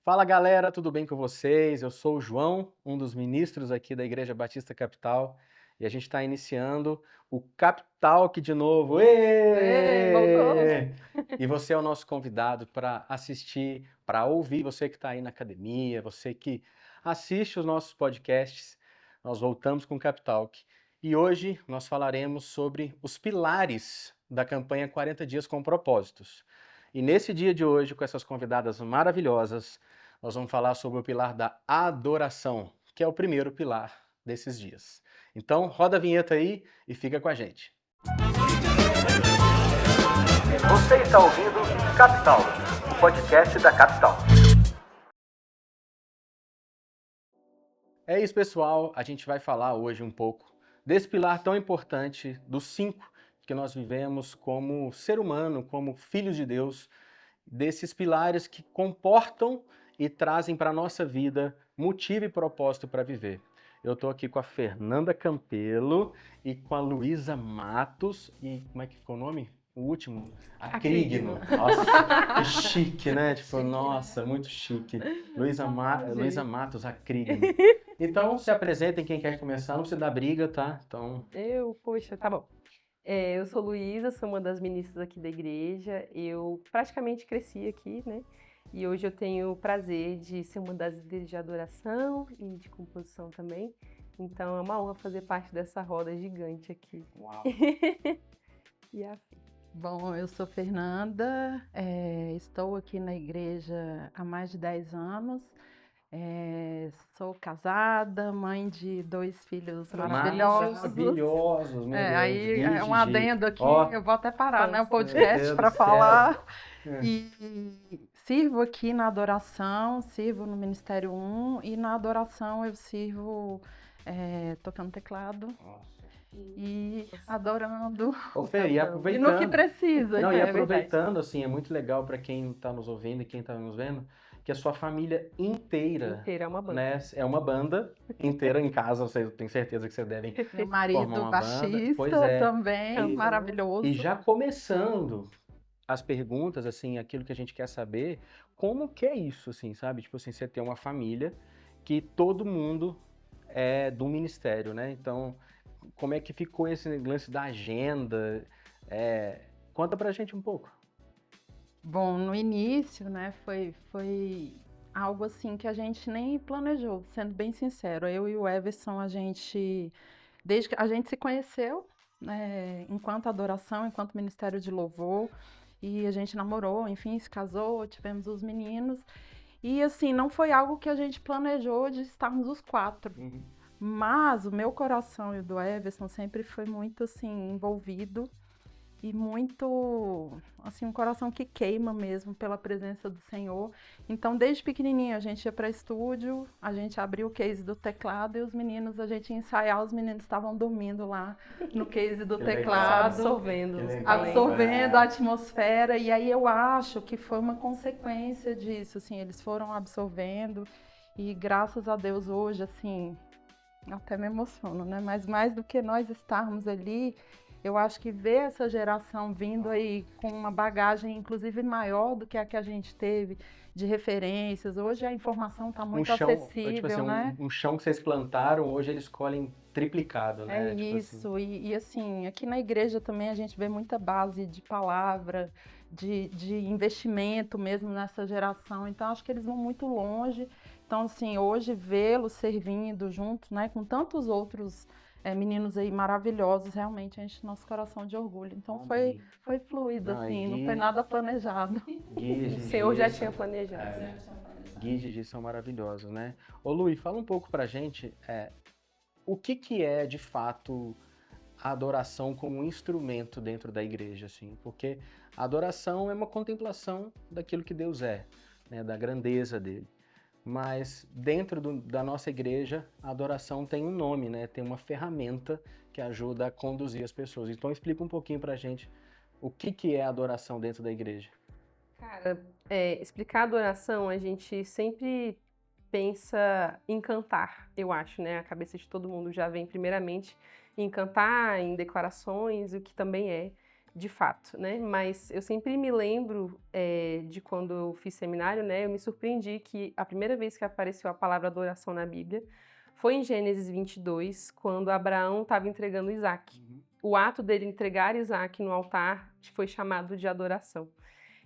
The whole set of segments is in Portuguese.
Fala galera, tudo bem com vocês? Eu sou o João, um dos ministros aqui da Igreja Batista Capital, e a gente está iniciando o Capitalk de novo. Voltou! Êêê! E você é o nosso convidado para assistir, para ouvir, você que está aí na academia, você que assiste os nossos podcasts. Nós voltamos com o Capitalk. E hoje nós falaremos sobre os pilares da campanha 40 Dias com Propósitos. E nesse dia de hoje, com essas convidadas maravilhosas, nós vamos falar sobre o pilar da adoração, que é o primeiro pilar desses dias. Então, roda a vinheta aí e fica com a gente. Você está ouvindo Capital, o podcast da Capital. É isso, pessoal. A gente vai falar hoje um pouco desse pilar tão importante, dos 5 que nós vivemos como ser humano, como filhos de Deus, desses pilares que comportam e trazem para a nossa vida motivo e propósito para viver. Eu estou aqui com a Fernanda Campelo e com a Luísa Matos. E como é que ficou o nome? O último? Acrigno. Nossa, que chique, né? Tipo, nossa, muito chique. Luísa Matos, Acrigno. Então, se apresentem quem quer começar. Não precisa dar briga, tá? Então, Poxa, tá bom. Eu sou Luísa, sou uma das ministras aqui da igreja. Eu praticamente cresci aqui, né? E hoje eu tenho o prazer de ser uma das líderes de adoração e de composição também. Então é uma honra fazer parte dessa roda gigante aqui. uau. E assim. Bom, eu sou Fernanda, estou aqui na igreja há mais de 10 anos, sou casada, mãe de 2 filhos maravilhosos. Maravilhosos, meu Deus. Aí é um Gigi. adendo aqui, Ó, eu vou até parar, né, o meu podcast Deus para do céu. falar. É. E sirvo aqui na adoração, sirvo no Ministério 1 e na adoração eu sirvo tocando teclado Nossa. e adorando. Ô, Fê, e E aproveitando. no que precisa. Não, e é aproveitando, assim, é muito legal para quem está nos ouvindo e quem está nos vendo, que a sua família inteira, Inteira é uma banda. né, é uma banda inteira em casa, eu tenho certeza que vocês devem. Meu marido Formar uma banda, pois baixista é. também, E- maravilhoso. E já começando as perguntas, assim, aquilo que a gente quer saber, como que é isso, assim, sabe? Tipo assim, você tem uma família que todo mundo é do ministério, né? Então, como é que ficou esse lance da agenda? Conta pra gente um pouco. Bom, no início, né, foi algo assim que a gente nem planejou, sendo bem sincero. Eu e o Everson, desde que a gente se conheceu, né, enquanto adoração, enquanto ministério de louvor, e a gente namorou, enfim, se casou, tivemos os meninos. E assim, não foi algo que a gente planejou de estarmos os 4. Mas o meu coração e o do Everson sempre foi muito assim envolvido e muito assim um coração que queima mesmo pela presença do Senhor. Então, desde pequenininho a gente ia para estúdio, a gente abria o case do teclado e os meninos, a gente ia ensaiar, os meninos estavam dormindo lá no case do Que legal. teclado, Absorvendo Que os legal. talentos. absorvendo a atmosfera, e aí eu acho que foi uma consequência disso, assim, eles foram absorvendo e graças a Deus hoje, assim, até me emociono, né? Mas mais do que nós estarmos ali, eu acho que ver essa geração vindo aí com uma bagagem, inclusive, maior do que a gente teve de referências. Hoje a informação está muito acessível, tipo assim, né? um chão que vocês plantaram, hoje eles colhem triplicado, né? É Tipo isso, e assim, aqui na igreja também a gente vê muita base de palavra, de investimento mesmo nessa geração, então acho que eles vão muito longe. Então, assim, hoje vê-los servindo juntos, né, com tantos outros meninos aí maravilhosos, realmente enche nosso coração de orgulho. Então foi fluido, Não, assim, e não foi nada planejado. Gui, O Gigi, Senhor já tinha planejado. Gui e Gigi são maravilhosos, né? Ô, Luí, fala um pouco pra gente o que é, de fato, a adoração como um instrumento dentro da igreja, assim, porque a adoração é uma contemplação daquilo que Deus é, né, da grandeza dele. Mas dentro da nossa igreja, a adoração tem um nome, né? Tem uma ferramenta que ajuda a conduzir as pessoas. Então explica um pouquinho pra gente o que é a adoração dentro da igreja. Cara, explicar adoração, a gente sempre pensa em cantar, eu acho, né? A cabeça de todo mundo já vem primeiramente em cantar, em declarações, o que também é. de fato, né? Mas eu sempre me lembro de quando eu fiz seminário, né? Eu me surpreendi que a primeira vez que apareceu a palavra adoração na Bíblia foi em Gênesis 22, quando Abraão estava entregando Isaac. O ato dele entregar Isaac no altar foi chamado de adoração.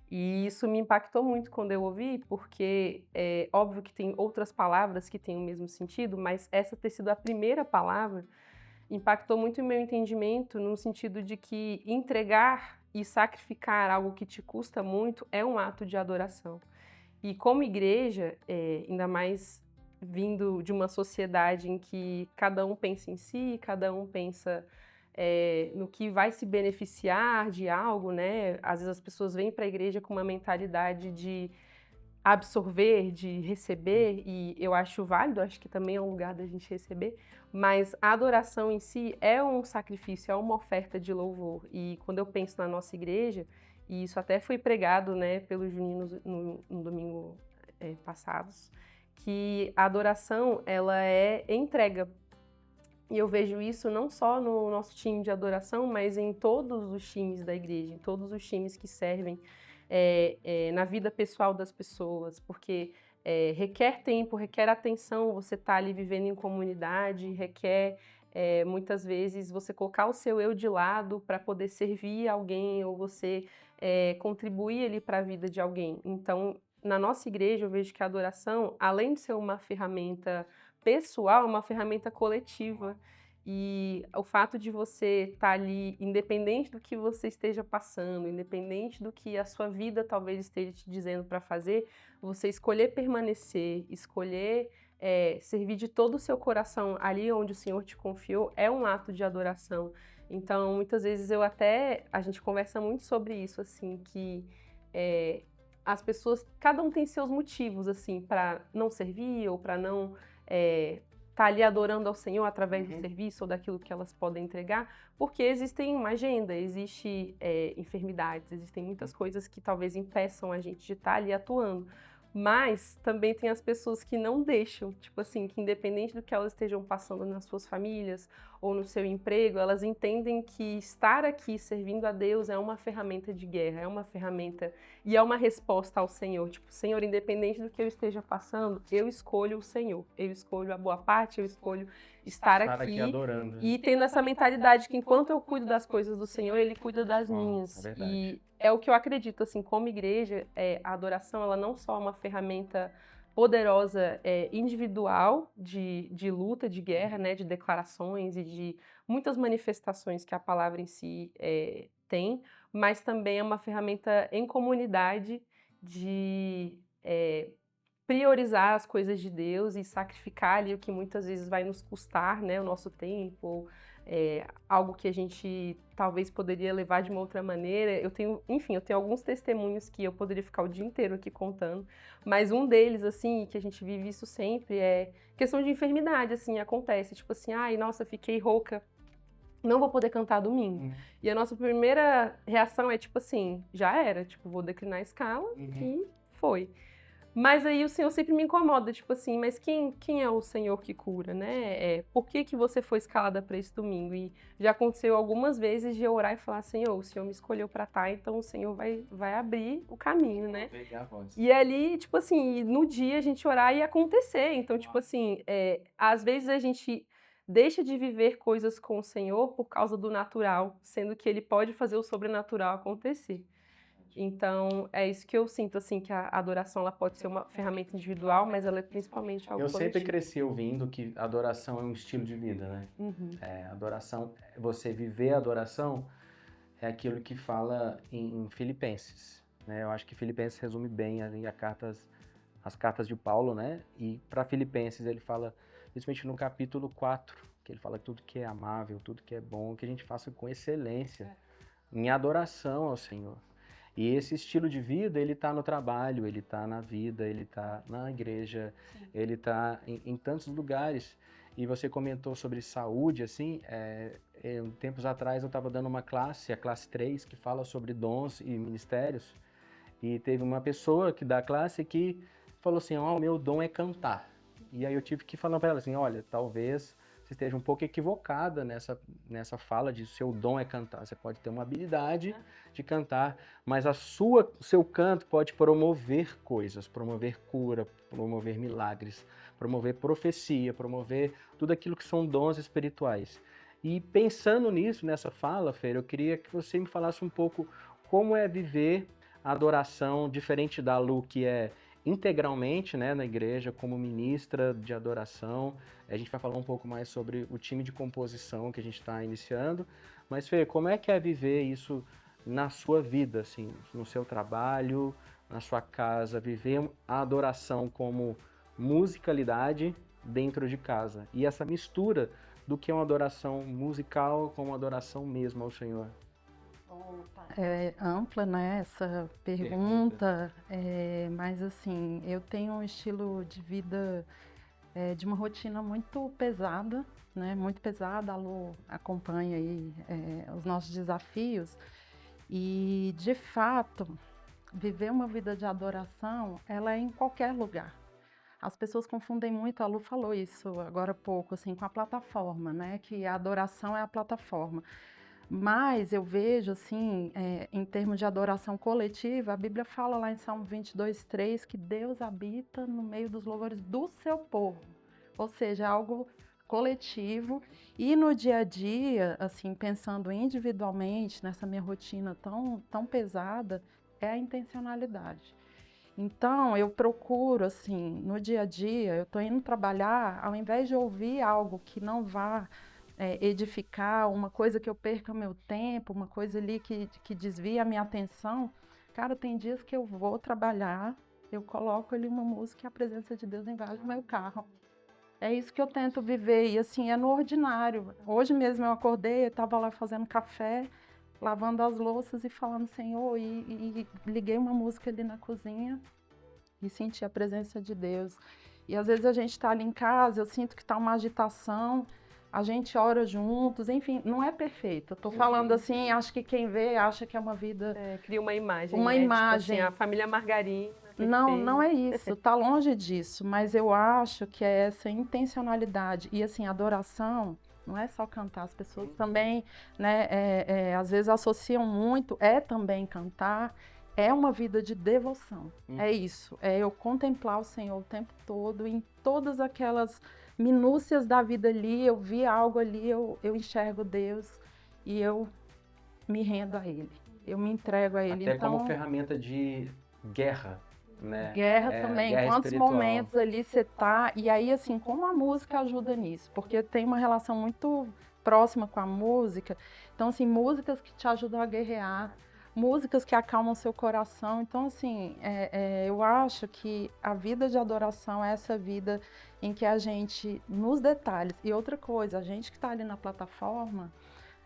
E isso me impactou muito quando eu ouvi, porque é óbvio que tem outras palavras que têm o mesmo sentido, mas essa ter sido a primeira palavra impactou muito o meu entendimento no sentido de que entregar e sacrificar algo que te custa muito é um ato de adoração. E como igreja, ainda mais vindo de uma sociedade em que cada um pensa em si, cada um pensa no que vai se beneficiar de algo, né? Às vezes as pessoas vêm para a igreja com uma mentalidade de absorver, de receber, e eu acho válido, acho que também é um lugar da gente receber, mas a adoração em si é um sacrifício, é uma oferta de louvor. E quando eu penso na nossa igreja, e isso até foi pregado, né, pelos juninos no domingo passados, que a adoração, ela é entrega. E eu vejo isso não só no nosso time de adoração, mas em todos os times da igreja, em todos os times que servem na vida pessoal das pessoas, porque requer tempo, requer atenção, você tá ali vivendo em comunidade, requer muitas vezes você colocar o seu eu de lado para poder servir alguém ou você contribuir ali para a vida de alguém. Então, na nossa igreja, eu vejo que a adoração, além de ser uma ferramenta pessoal, é uma ferramenta coletiva. E o fato de você estar ali, independente do que você esteja passando, independente do que a sua vida talvez esteja te dizendo para fazer, você escolher permanecer, escolher servir de todo o seu coração ali onde o Senhor te confiou, é um ato de adoração. Então, muitas vezes a gente conversa muito sobre isso, assim, que as pessoas, cada um tem seus motivos, assim, para não servir ou para não tá ali adorando ao Senhor através do serviço ou daquilo que elas podem entregar, porque existem uma agenda, existe enfermidades, existem muitas coisas que talvez impeçam a gente de estar ali atuando. Mas também tem as pessoas que não deixam, tipo assim, que independente do que elas estejam passando nas suas famílias ou no seu emprego, elas entendem que estar aqui servindo a Deus é uma ferramenta de guerra, é uma ferramenta e é uma resposta ao Senhor. Tipo, Senhor, independente do que eu esteja passando, eu escolho o Senhor, eu escolho a boa parte, eu escolho estar aqui adorando. E tendo essa mentalidade que enquanto eu cuido das coisas do Senhor, Ele cuida das minhas. É verdade. E é o que eu acredito, assim, como igreja, a adoração, ela não só é uma ferramenta poderosa individual de luta, de guerra, né, de declarações e de muitas manifestações que a palavra em si tem, mas também é uma ferramenta em comunidade de priorizar as coisas de Deus e sacrificar ali o que muitas vezes vai nos custar, né, o nosso tempo, ou algo que a gente talvez poderia levar de uma outra maneira. Eu tenho alguns testemunhos que eu poderia ficar o dia inteiro aqui contando, mas um deles, assim, que a gente vive isso sempre, é questão de enfermidade, assim, acontece, tipo assim, ai, nossa, fiquei rouca, não vou poder cantar domingo. E a nossa primeira reação é tipo assim, já era, tipo, vou declinar a escala e foi. Mas aí o Senhor sempre me incomoda, tipo assim, mas quem é o Senhor que cura, né? Por que você foi escalada para esse domingo? E já aconteceu algumas vezes de eu orar e falar, Senhor, o Senhor me escolheu para estar, então o Senhor vai abrir o caminho, né? E ali, tipo assim, no dia a gente orar e acontecer. Então, tipo assim, às vezes a gente deixa de viver coisas com o Senhor por causa do natural, sendo que Ele pode fazer o sobrenatural acontecer. Então, é isso que eu sinto, assim, que a adoração ela pode ser uma ferramenta individual, mas ela é principalmente algo Eu sempre coletivo. cresci ouvindo que adoração é um estilo de vida, né? Adoração, você viver a adoração é aquilo que fala em Filipenses, né? Eu acho que Filipenses resume bem ali as cartas de Paulo, né? E para Filipenses ele fala, principalmente no capítulo 4, que ele fala que tudo que é amável, tudo que é bom, que a gente faça com excelência, em adoração ao Senhor. E esse estilo de vida, ele está no trabalho, ele está na vida, ele está na igreja, ele está em tantos lugares. E você comentou sobre saúde, assim, tempos atrás eu estava dando uma classe, a classe 3, que fala sobre dons e ministérios. E teve uma pessoa que dá classe que falou assim, o meu dom é cantar. E aí eu tive que falar para ela assim, olha, talvez você esteja um pouco equivocada nessa fala de seu dom é cantar. Você pode ter uma habilidade de cantar, mas o seu canto pode promover coisas, promover cura, promover milagres, promover profecia, promover tudo aquilo que são dons espirituais. E pensando nisso, nessa fala, Fer, eu queria que você me falasse um pouco como é viver a adoração, diferente da Lu, que é integralmente, né, na igreja, como ministra de adoração. A gente vai falar um pouco mais sobre o time de composição que a gente está iniciando. Mas, Fer, como é que é viver isso na sua vida, assim, no seu trabalho, na sua casa, viver a adoração como musicalidade dentro de casa? E essa mistura do que é uma adoração musical com uma adoração mesmo ao Senhor. É ampla, né, essa pergunta, mas assim, eu tenho um estilo de vida de uma rotina muito pesada, né, muito pesada. A Lu acompanha aí os nossos desafios e, de fato, viver uma vida de adoração, ela é em qualquer lugar. As pessoas confundem muito, a Lu falou isso agora há pouco, assim, com a plataforma, né, que a adoração é a plataforma. Mas eu vejo, assim, em termos de adoração coletiva, a Bíblia fala lá em Salmo 22:3 que Deus habita no meio dos louvores do seu povo. Ou seja, é algo coletivo. E no dia a dia, assim, pensando individualmente nessa minha rotina tão pesada, é a intencionalidade. Então, eu procuro, assim, no dia a dia, eu estou indo trabalhar, ao invés de ouvir algo que não vá edificar, uma coisa que eu perca meu tempo, uma coisa ali que desvia a minha atenção. Cara, tem dias que eu vou trabalhar, eu coloco ali uma música e a presença de Deus invade o meu carro. É isso que eu tento viver, e assim, é no ordinário. Hoje mesmo eu acordei, eu estava lá fazendo café, lavando as louças e falando Senhor, e liguei uma música ali na cozinha e senti a presença de Deus. E às vezes a gente está ali em casa, eu sinto que está uma agitação, a gente ora juntos, enfim, não é perfeito. Eu tô falando assim, acho que quem vê acha que é uma vida... Cria uma imagem, Uma né? imagem. Tipo assim, a família Margarina. Não é isso, tá longe disso, mas eu acho que é essa intencionalidade. E assim, adoração não é só cantar, as pessoas também, né, às vezes associam muito, também cantar, é uma vida de devoção, é isso, é eu contemplar o Senhor o tempo todo, em todas aquelas minúcias da vida ali, eu vi algo ali, eu enxergo Deus e eu me rendo a Ele, eu me entrego a Ele. Até então, como ferramenta de guerra, né? Guerra também, guerra quantos espiritual. momentos ali você tá, e aí assim, como a música ajuda nisso, porque tem uma relação muito próxima com a música, então assim, músicas que te ajudam a guerrear, músicas que acalmam seu coração, então assim, eu acho que a vida de adoração é essa vida em que a gente, nos detalhes, e outra coisa, a gente que tá ali na plataforma,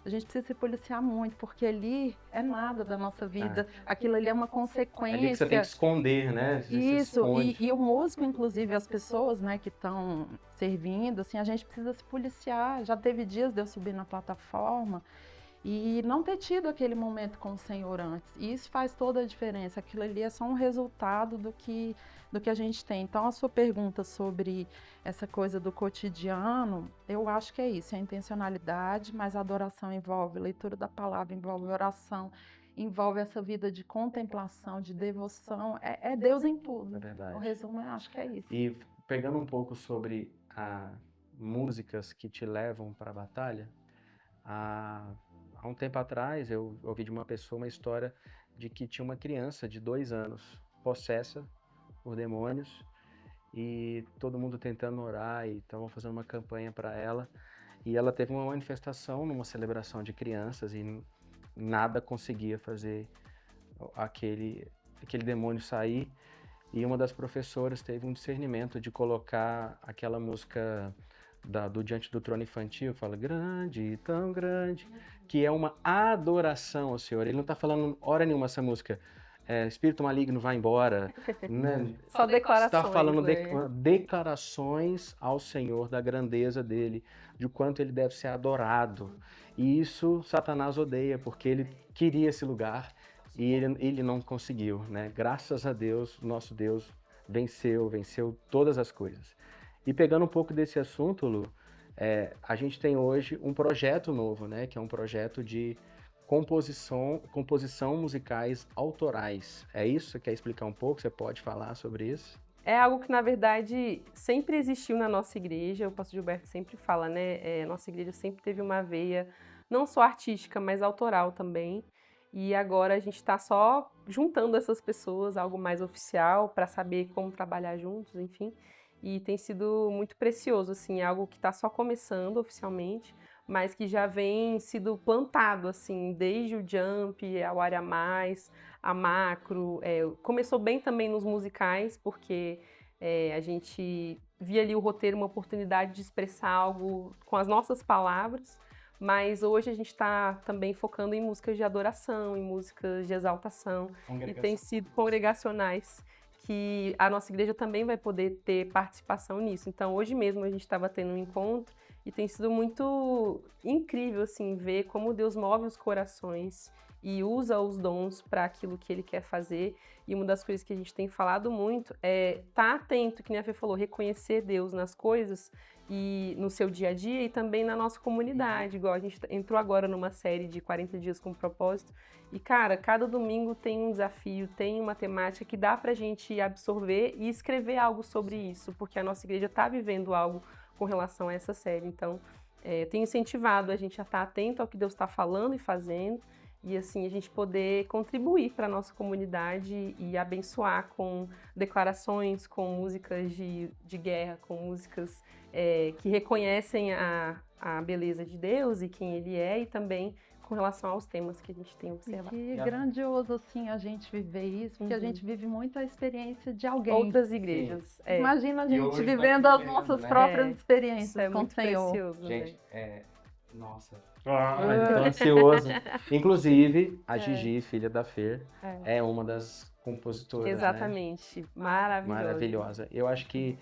a gente precisa se policiar muito, porque ali é nada da nossa vida. Aquilo ali é uma consequência. Ali que você tem que esconder, né? Você Isso, se e o músico, inclusive, as pessoas, né, que estão servindo, assim, a gente precisa se policiar. Já teve dias de eu subir na plataforma e não ter tido aquele momento com o Senhor antes. E isso faz toda a diferença. Aquilo ali é só um resultado do que a gente tem. Então, a sua pergunta sobre essa coisa do cotidiano, eu acho que é isso, é a intencionalidade, mas a adoração envolve leitura da palavra, envolve oração, envolve essa vida de contemplação, de devoção. É Deus em tudo. É verdade. O resumo, eu acho que é isso. E pegando um pouco sobre músicas que te levam para a batalha, há um tempo atrás eu ouvi de uma pessoa uma história de que tinha uma criança de 2 anos possessa por demônios e todo mundo tentando orar e estavam fazendo uma campanha para ela, e ela teve uma manifestação numa celebração de crianças e nada conseguia fazer aquele demônio sair, e uma das professoras teve um discernimento de colocar aquela música do Diante do Trono Infantil, que fala grande, tão grande, que é uma adoração ao Senhor. Ele não está falando hora nenhuma essa música, espírito maligno vai embora, né? Só declarações. Está falando né? declarações ao Senhor da grandeza dele, de quanto ele deve ser adorado. E isso Satanás odeia, porque ele queria esse lugar e ele não conseguiu, né? Graças a Deus, nosso Deus venceu todas as coisas. E pegando um pouco desse assunto, Lu, a gente tem hoje um projeto novo, né? Que é um projeto de composição musicais autorais. É isso? Você quer explicar um pouco? Você pode falar sobre isso? É algo que, na verdade, sempre existiu na nossa igreja. O pastor Gilberto sempre fala, né? Nossa igreja sempre teve uma veia, não só artística, mas autoral também. E agora a gente está só juntando essas pessoas, algo mais oficial, para saber como trabalhar juntos, enfim. E tem sido muito precioso, assim, algo que está só começando oficialmente, mas que já vem sido plantado, assim, desde o Jump, ao Área Mais, a Macro. Começou bem também nos musicais, porque a gente via ali o roteiro uma oportunidade de expressar algo com as nossas palavras, mas hoje a gente está também focando em músicas de adoração, em músicas de exaltação, e tem sido congregacionais, que a nossa igreja também vai poder ter participação nisso. Então, hoje mesmo a gente estava tendo um encontro e tem sido muito incrível, assim, ver como Deus move os corações e usa os dons para aquilo que Ele quer fazer. E uma das coisas que a gente tem falado muito é estar atento, que nem a Fê falou, reconhecer Deus nas coisas e no seu dia a dia e também na nossa comunidade. Igual a gente entrou agora numa série de 40 dias com propósito. E, cara, cada domingo tem um desafio, tem uma temática que dá pra gente absorver e escrever algo sobre isso, porque a nossa igreja tá vivendo algo com relação a essa série. Então, eu tenho incentivado a gente a estar atento ao que Deus está falando e fazendo, e assim a gente poder contribuir para a nossa comunidade e abençoar com declarações, com músicas de guerra, com músicas que reconhecem a beleza de Deus e quem Ele é, e também com relação aos temas que a gente tem observado. E que grandioso, assim, a gente viver isso, porque a gente vive muito a experiência de alguém. Outras igreas. Imagina a gente hoje vivendo tá as vivendo, nossas né? próprias Isso experiências é com o muito Senhor. precioso, Gente, né? nossa. Tô ansioso. Inclusive, a Gigi, filha da Fer, é uma das compositoras, né? Exatamente. Maravilhosa. Maravilhosa. Eu acho que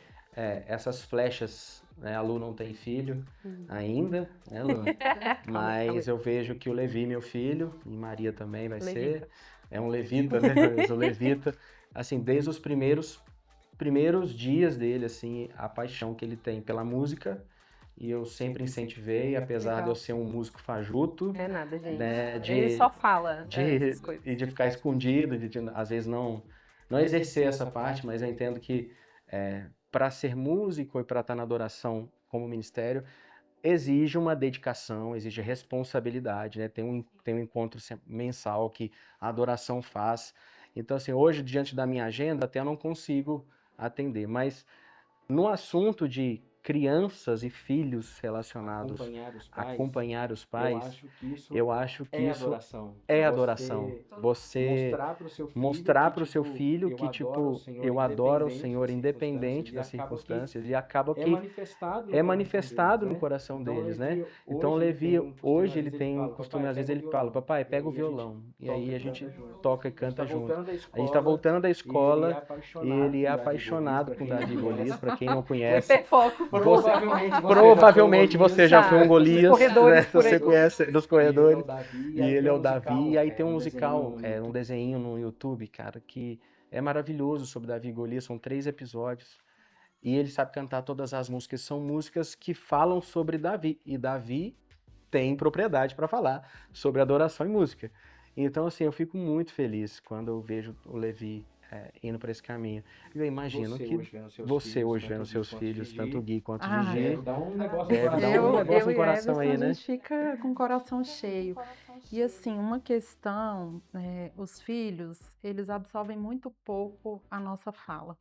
essas flechas, né, a Lu não tem filho ainda, né, Lu? Mas eu vejo que o Levi, meu filho, e Maria também vai ser, é um levita, né? O levita, assim, desde os primeiros dias dele, assim, a paixão que ele tem pela música, e eu sempre incentivei, apesar de eu ser um músico fajuto, É nada, gente. né, Ele só fala essas coisas. e de ficar escondido, às vezes não exercer essa parte, mas eu entendo que para ser músico e para estar na adoração como ministério, exige uma dedicação, exige responsabilidade, né? Tem um encontro mensal que a adoração faz. Então, assim, hoje, diante da minha agenda, até eu não consigo atender, mas no assunto de crianças e filhos relacionados acompanhar os pais, eu acho que isso é adoração. Você mostrar para o seu filho que, tipo, eu adoro o Senhor independente das circunstâncias, e acaba que é manifestado no coração deles, né? Então o Levi, hoje ele tem um costume, às vezes ele fala, papai, pega o violão, e aí a gente toca e canta junto. A gente tá voltando da escola e ele é apaixonado com Davi e Golias, para quem não conhece. Provavelmente você já foi um Golias, né? Você conhece dos corredores. E ele é o Davi. E aí tem um musical, um desenho no YouTube, cara, que é maravilhoso sobre Davi e Golias. São 3 episódios. E ele sabe cantar todas as músicas. São músicas que falam sobre Davi. E Davi tem propriedade para falar sobre adoração e música. Então, assim, eu fico muito feliz quando eu vejo o Levi indo para esse caminho. Eu imagino que você hoje vendo seus filhos, tanto o Gui quanto o Gigi, deve dar um negócio no no coração aí, né? A gente fica com o coração cheio. E assim, uma questão, os filhos, eles absorvem muito pouco a nossa fala.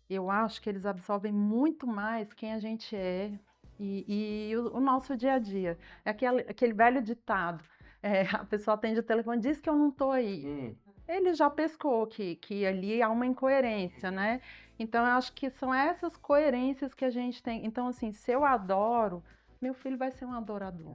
Eu acho que eles absorvem muito mais quem a gente é e o nosso dia a dia. É aquele velho ditado, a pessoa atende o telefone e diz que eu não estou aí. Ele já pescou que ali há uma incoerência, né? Então, eu acho que são essas coerências que a gente tem. Então, assim, se eu adoro, meu filho vai ser um adorador.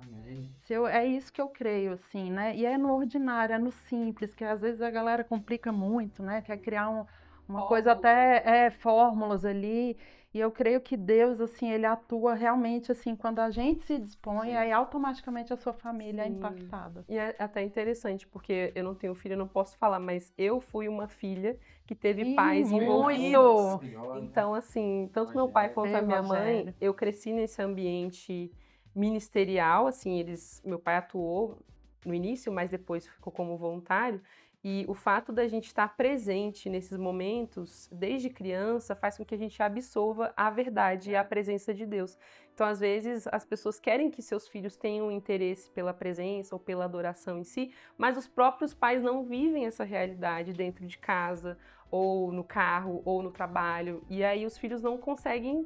É isso que eu creio, assim, né? E é no ordinário, é no simples, que às vezes a galera complica muito, né? Quer criar uma coisa até fórmulas ali. E eu creio que Deus, assim, ele atua realmente, assim, quando a gente se dispõe, aí automaticamente a sua família é Sim. impactada. E é até interessante, porque eu não tenho filho, eu não posso falar, mas eu fui uma filha que teve Ih, pais muito! envolvidos. Então, assim, tanto meu pai quanto a Ei, minha mãe, Rogério. eu cresci nesse ambiente ministerial, assim, meu pai atuou no início, mas depois ficou como voluntário. E o fato da gente estar presente nesses momentos, desde criança, faz com que a gente absorva a verdade e a presença de Deus. Então, às vezes, as pessoas querem que seus filhos tenham interesse pela presença ou pela adoração em si, mas os próprios pais não vivem essa realidade dentro de casa, ou no carro, ou no trabalho. E aí os filhos não conseguem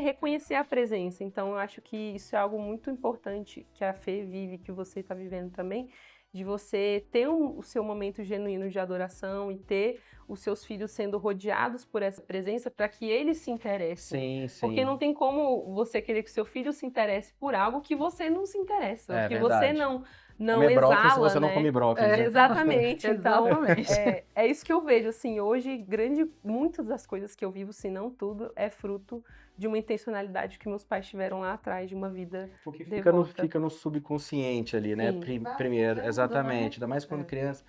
reconhecer a presença. Então, eu acho que isso é algo muito importante que a Fê vive, que você está vivendo também, de você ter o seu momento genuíno de adoração e ter os seus filhos sendo rodeados por essa presença para que eles se interessem. Sim, sim. Porque não tem como você querer que seu filho se interesse por algo que você não se interessa, É que verdade. você não Comer brócolis se exala, você não né? come brócolis. né? Exatamente. Então, Exatamente. é isso que eu vejo, assim, hoje, muitas das coisas que eu vivo, se não tudo, é fruto de uma intencionalidade que meus pais tiveram lá atrás, de uma vida Porque devota. fica no subconsciente ali, né? Sim. Primeiro, Tudo, exatamente. né? Ainda mais quando É. criança.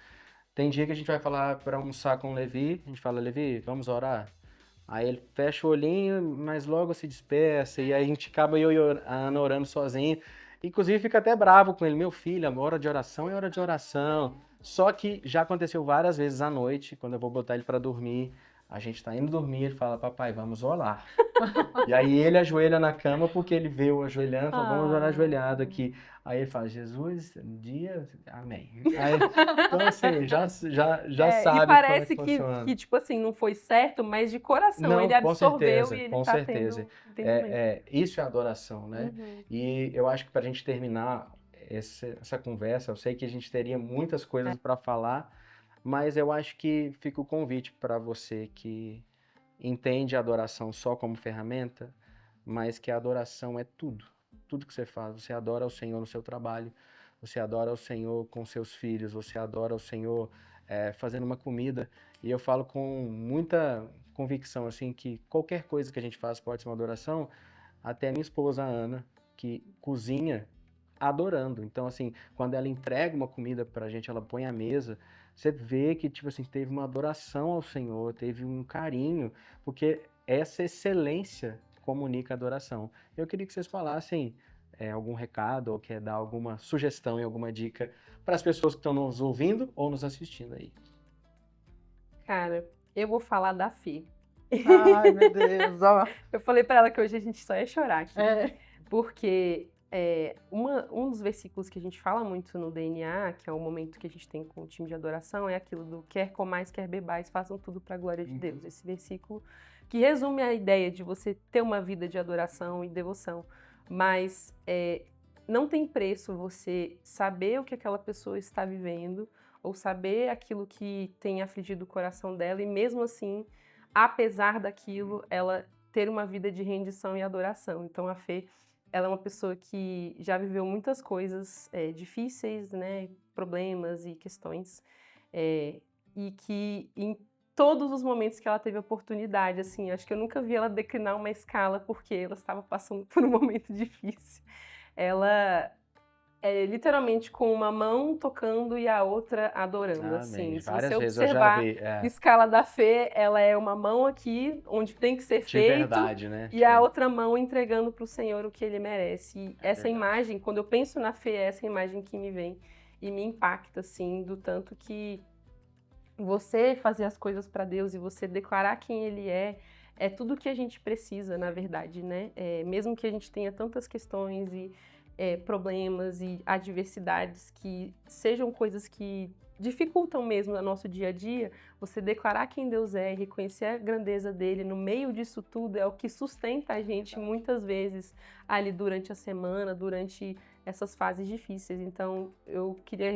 Tem dia que a gente vai falar para almoçar com o Levi, a gente fala, Levi, vamos orar? Aí ele fecha o olhinho, mas logo se despeça, e aí a gente acaba eu e a Ana orando sozinho. Inclusive fica até bravo com ele, meu filho, a hora de oração é hora de oração. Só que já aconteceu várias vezes à noite, quando eu vou botar ele para dormir, a gente tá indo dormir, ele fala, papai, vamos orar. E aí ele ajoelha na cama porque ele vê eu ajoelhando, fala, vamos orar ajoelhado aqui. Aí ele fala, Jesus, um dia, amém. Aí, então assim, já sabe E como é parece que funciona. que, tipo assim, não foi certo, mas de coração Não, ele com absorveu certeza, e ele com tá certeza. tendo entendimento. Isso é adoração, né? Uhum. E eu acho que para a gente terminar essa conversa, eu sei que a gente teria muitas coisas para falar, mas eu acho que fica o convite para você que entende a adoração só como ferramenta, mas que a adoração é tudo. Tudo que você faz. Você adora o Senhor no seu trabalho, você adora o Senhor com seus filhos, você adora o Senhor fazendo uma comida. E eu falo com muita convicção assim que qualquer coisa que a gente faz pode ser uma adoração. Até a minha esposa, a Ana, que cozinha adorando. Então, assim, quando ela entrega uma comida pra gente, ela põe à mesa, você vê que, tipo assim, teve uma adoração ao Senhor, teve um carinho, porque essa excelência comunica a adoração. Eu queria que vocês falassem algum recado ou quer dar alguma sugestão e alguma dica para as pessoas que estão nos ouvindo ou nos assistindo aí. Cara, eu vou falar da Fê. Ai, meu Deus, ó. Eu falei pra ela que hoje a gente só ia chorar aqui. É. Porque um dos versículos que a gente fala muito no DNA, que é o momento que a gente tem com o time de adoração, é aquilo do quer comais, quer bebais, façam tudo para a glória de Deus. Esse versículo que resume a ideia de você ter uma vida de adoração e devoção. Mas não tem preço você saber o que aquela pessoa está vivendo ou saber aquilo que tem afligido o coração dela e mesmo assim, apesar daquilo, ela ter uma vida de rendição e adoração. Então a Fê, ela é uma pessoa que já viveu muitas coisas difíceis, né, problemas e questões, e que em todos os momentos que ela teve oportunidade, assim, acho que eu nunca vi ela declinar uma escala porque ela estava passando por um momento difícil. Ela literalmente com uma mão tocando e a outra adorando, assim. Se Várias você vezes eu já observar vi. a escala da Fê, ela é uma mão aqui, onde tem que ser De feito, verdade, né? e a outra mão entregando para o Senhor o que Ele merece. E essa verdade. imagem, quando eu penso na Fê, é essa imagem que me vem e me impacta, assim, do tanto que você fazer as coisas para Deus e você declarar quem Ele é tudo que a gente precisa, na verdade, né? Mesmo que a gente tenha tantas questões e problemas e adversidades que sejam coisas que dificultam mesmo o nosso dia a dia, você declarar quem Deus é e reconhecer a grandeza dele no meio disso tudo é o que sustenta a gente muitas vezes ali durante a semana, durante essas fases difíceis. Então, eu queria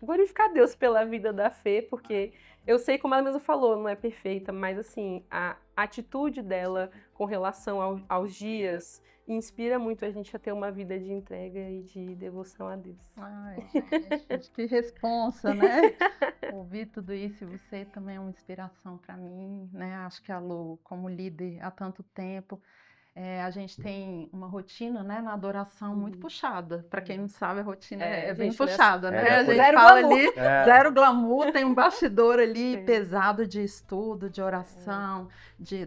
glorificar Deus pela vida da Fê, porque eu sei, como ela mesma falou, não é perfeita, mas assim, a atitude dela com relação aos dias inspira muito a gente a ter uma vida de entrega e de devoção a Deus. Ai, gente, que responsa, né? Ouvir tudo isso, e você também é uma inspiração para mim, né? Acho que a Lu, como líder há tanto tempo, a gente tem uma rotina, né, na adoração muito puxada. Para quem não sabe, a rotina é bem gente, né, puxada, né? A gente zero fala glamour. ali, zero glamour, tem um bastidor ali pesado de estudo, de oração,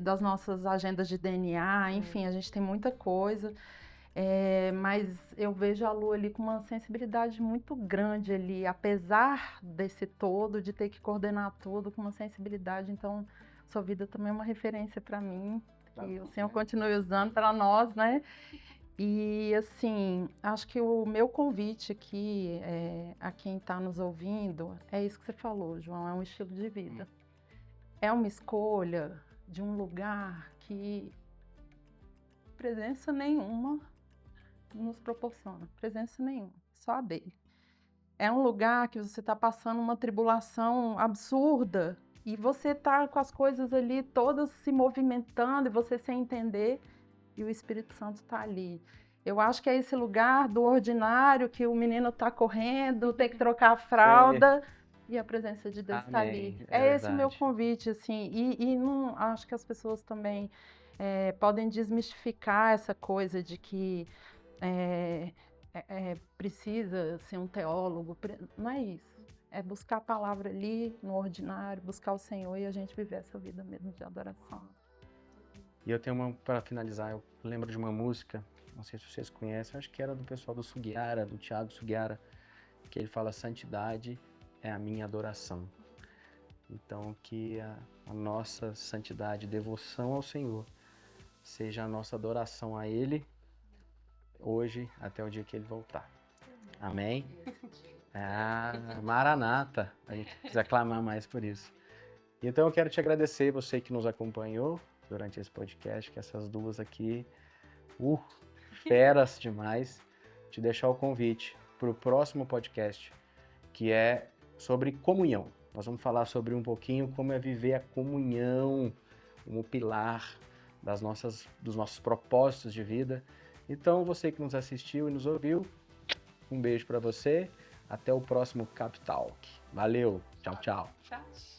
das nossas agendas de DNA, enfim, a gente tem muita coisa. Mas eu vejo a Lu ali com uma sensibilidade muito grande ali, apesar desse todo, de ter que coordenar tudo com uma sensibilidade. Então, sua vida também é uma referência para mim, que o Senhor continue usando para nós, né? E, assim, acho que o meu convite aqui, a quem está nos ouvindo, é isso que você falou, João, é um estilo de vida. É uma escolha de um lugar que presença nenhuma nos proporciona, presença nenhuma, só a dele. É um lugar que você está passando uma tribulação absurda e você está com as coisas ali todas se movimentando e você sem entender, e o Espírito Santo está ali. Eu acho que é esse lugar do ordinário que o menino está correndo, tem que trocar a fralda e a presença de Deus está ali. É esse o meu convite, assim, e não acho que as pessoas também podem desmistificar essa coisa de que precisa ser um teólogo, não é isso. É buscar a palavra ali no ordinário, buscar o Senhor e a gente viver essa vida mesmo de adoração. E eu tenho para finalizar, eu lembro de uma música, não sei se vocês conhecem, acho que era do pessoal do Sugiara, do Thiago Sugiara, que ele fala: santidade é a minha adoração. Então que a nossa santidade, devoção ao Senhor, seja a nossa adoração a Ele, hoje até o dia que Ele voltar. Amém? Maranata, a gente precisa clamar mais por isso. Então eu quero te agradecer, você que nos acompanhou durante esse podcast, que essas duas aqui, feras demais, te deixar o convite para o próximo podcast, que é sobre comunhão. Nós vamos falar sobre um pouquinho como é viver a comunhão, como pilar dos nossos propósitos de vida. Então, você que nos assistiu e nos ouviu, um beijo para você. Até o próximo Cap Talk. Valeu. Tchau, tchau. Tchau.